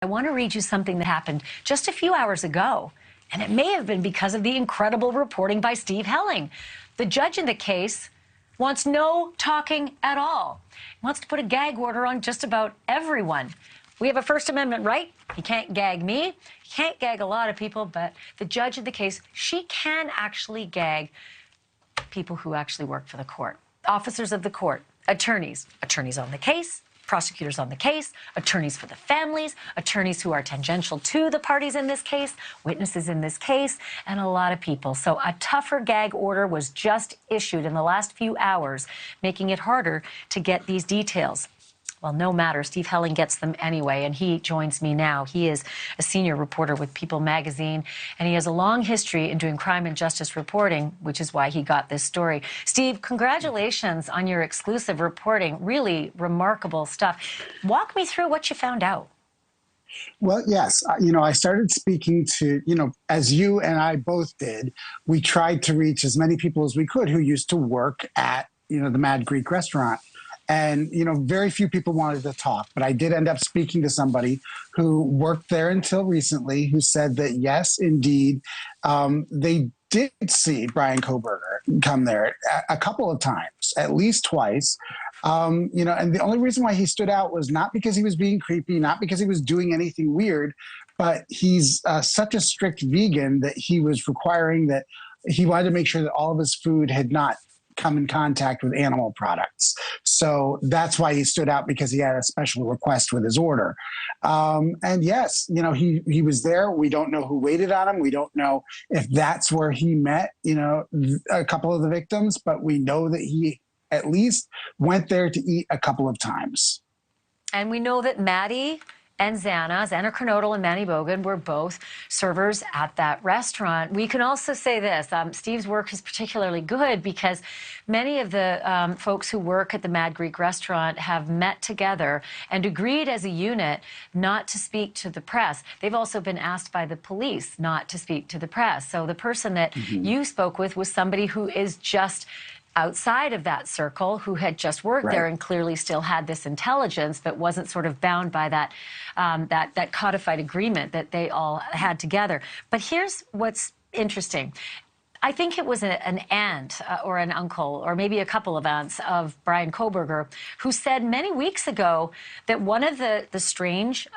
I want to read you something that happened just a few hours ago, and it may have been because of the incredible reporting by Steve Helling. The judge in the case wants no talking at all. He wants to put a gag order on just about everyone. We have a First Amendment right. He can't gag me. He can't gag a lot of people, but the judge in the case, she can actually gag people who actually work for the court, officers of the court, attorneys on the case, prosecutors on the case, attorneys for the families, attorneys who are tangential to the parties in this case, witnesses in this case, and a lot of people. So a tougher gag order was just issued in the last few hours, making it harder to get these details. Well, no matter, Steve Helling gets them anyway, and he joins me now. He is a senior reporter with People magazine, and he has a long history in doing crime and justice reporting, which is why he got this story. Steve, congratulations on your exclusive reporting. Really remarkable stuff. Walk me through what you found out. Well, yes. I started speaking to, as you and I both did, we tried to reach as many people as we could who used to work at, the Mad Greek restaurant. And, very few people wanted to talk, but I did end up speaking to somebody who worked there until recently, who said that, yes, indeed, they did see Bryan Kohberger come there a couple of times, at least twice. And the only reason why he stood out was not because he was being creepy, not because he was doing anything weird, but he's such a strict vegan that he was requiring that he wanted to make sure that all of his food had not come in contact with animal products. So that's why he stood out, because he had a special request with his order. And yes, he was there. We don't know who waited on him. We don't know if that's where he met, a couple of the victims, but we know that he at least went there to eat a couple of times. And we know that Maddie and Xana Kernodle and Mogen were both servers at that restaurant. We can also say this, Steve's work is particularly good because many of the folks who work at the Mad Greek restaurant have met together and agreed as a unit not to speak to the press. They've also been asked by the police not to speak to the press. So the person that you spoke with was somebody who is just outside of that circle, who had just worked there and clearly still had this intelligence, but wasn't sort of bound by that that codified agreement that they all had together. But here's what's interesting. I think it was an aunt or an uncle or maybe a couple of aunts of Bryan Kohberger who said many weeks ago that one of the strange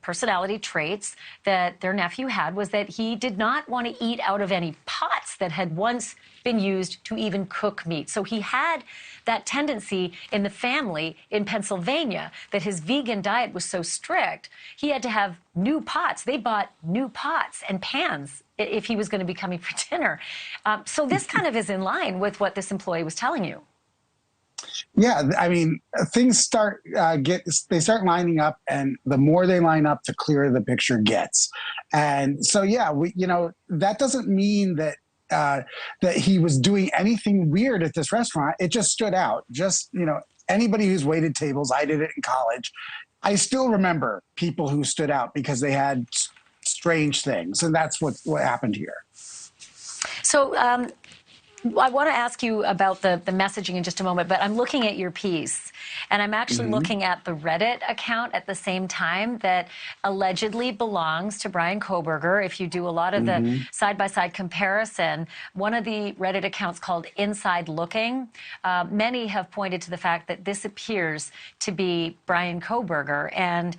personality traits that their nephew had was that he did not want to eat out of any pots that had once been used to even cook meat. So he had that tendency in the family in Pennsylvania that his vegan diet was so strict, he had to have new pots. They bought new pots and pans if he was going to be coming for dinner. So this kind of is in line with what this employee was telling you. Yeah, I mean, things start lining up, and the more they line up, the clearer the picture gets. And so, yeah, that doesn't mean that that he was doing anything weird at this restaurant. It just stood out. Just, anybody who's waited tables, I did it in college. I still remember people who stood out because they had strange things, and that's what happened here. So I want to ask you about the messaging in just a moment, but I'm looking at your piece, and I'm actually looking at the Reddit account at the same time that allegedly belongs to Bryan Kohberger. If you do a lot of the side-by-side comparison, one of the Reddit accounts called Inside Looking, many have pointed to the fact that this appears to be Bryan Kohberger, and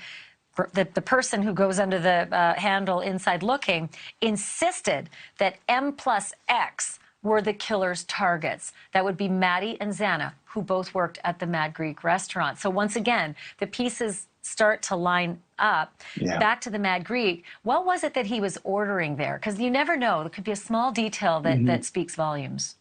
the person who goes under the handle Inside Looking insisted that M+X were the killer's targets. That would be Maddie and Xana, who both worked at the Mad Greek restaurant. So once again, the pieces start to line up. Back to the Mad Greek, what was it that he was ordering there? Because you never know. There could be a small detail that speaks volumes.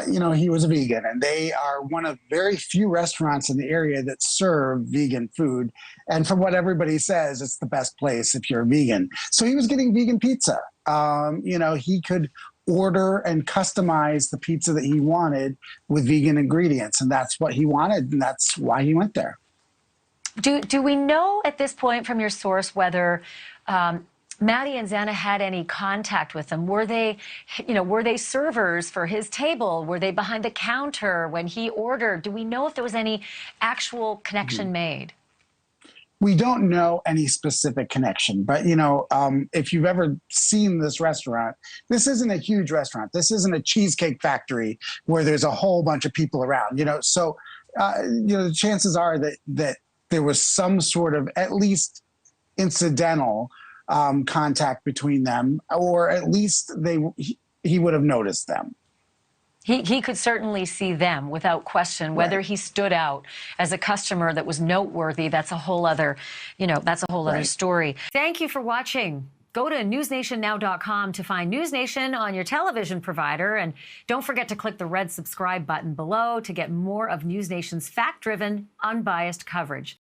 He was a vegan, and they are one of very few restaurants in the area that serve vegan food. And from what everybody says, it's the best place if you're a vegan. So he was getting vegan pizza. He could order and customize the pizza that he wanted with vegan ingredients, and that's what he wanted, and that's why he went there. Do we know at this point from your source whether Maddie and Xana had any contact with him? Were they servers for his table? Were they behind the counter when he ordered? Do we know if there was any actual connection made? we don't know any specific connection, but if you've ever seen this restaurant, this isn't a huge restaurant. This isn't a cheesecake factory where there's a whole bunch of people around. So the chances are that there was some sort of at least incidental contact between them, or at least he would have noticed them. He could certainly see them without question. Whether Right. he stood out as a customer that was noteworthy, that's a whole other, other story. Thank you for watching. Go to newsnationnow.com to find NewsNation on your television provider. And don't forget to click the red subscribe button below to get more of NewsNation's fact-driven, unbiased coverage.